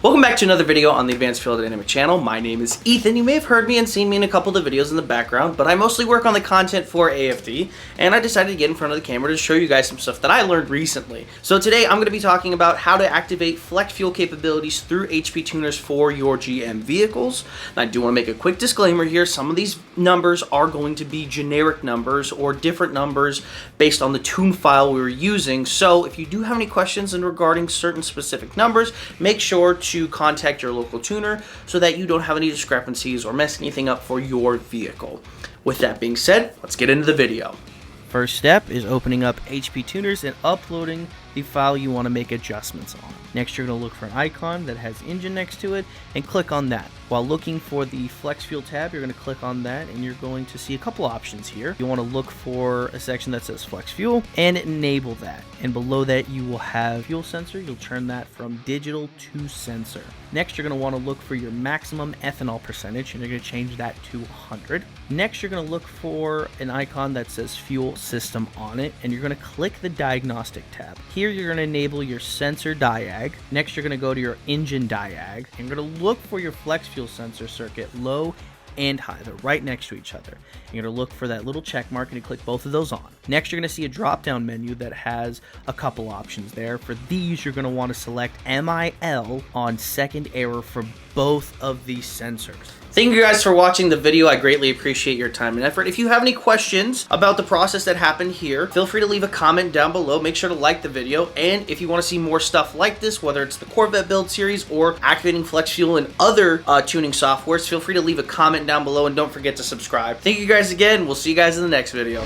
Welcome back to another video on the Advanced Field Dynamic channel. My name is Ethan. You may have heard me and seen me in a couple of the videos in the background, but I mostly work on the content for AFD, and I decided to get in front of the camera to show you guys some stuff that I learned recently. So today I'm going to be talking about how to activate flex fuel capabilities through HP tuners for your GM vehicles. And I do want to make a quick disclaimer here. Some of these numbers are going to be generic numbers or different numbers based on the tune file we were using. So if you do have any questions in regarding certain specific numbers, make sure to contact your local tuner so that you don't have any discrepancies or mess anything up for your vehicle. With that being said, let's get into the video. First step is opening up HP tuners and uploading the file you want to make adjustments on. Next, you're going to look for an icon that has engine next to it and click on that. While looking for the flex fuel tab, you're going to click on that and you're going to see a couple options here. You want to look for a section that says flex fuel and enable that. And below that, you will have fuel sensor. You'll turn that from digital to sensor. Next, you're going to want to look for your maximum ethanol percentage and you're going to change that to 100. Next, you're going to look for an icon that says fuel system on it and you're going to click the diagnostic tab. Here, you're going to enable your sensor diag. Next, you're going to go to your engine diag and you're going to look for your flex fuel sensor circuit low and high. They're right next to each other. You're going to look for that little check mark and you click both of those on. Next, you're going to see a drop down menu that has a couple options there. For these, you're going to want to select MIL on second error for both of these sensors. Thank you guys for watching the video. I greatly appreciate your time and effort. If you have any questions about the process that happened here, feel free to leave a comment down below. Make sure to like the video. And if you want to see more stuff like this, whether it's the Corvette build series or activating flex fuel and other tuning softwares, feel free to leave a comment down below and don't forget to subscribe. Thank you guys again. We'll see you guys in the next video.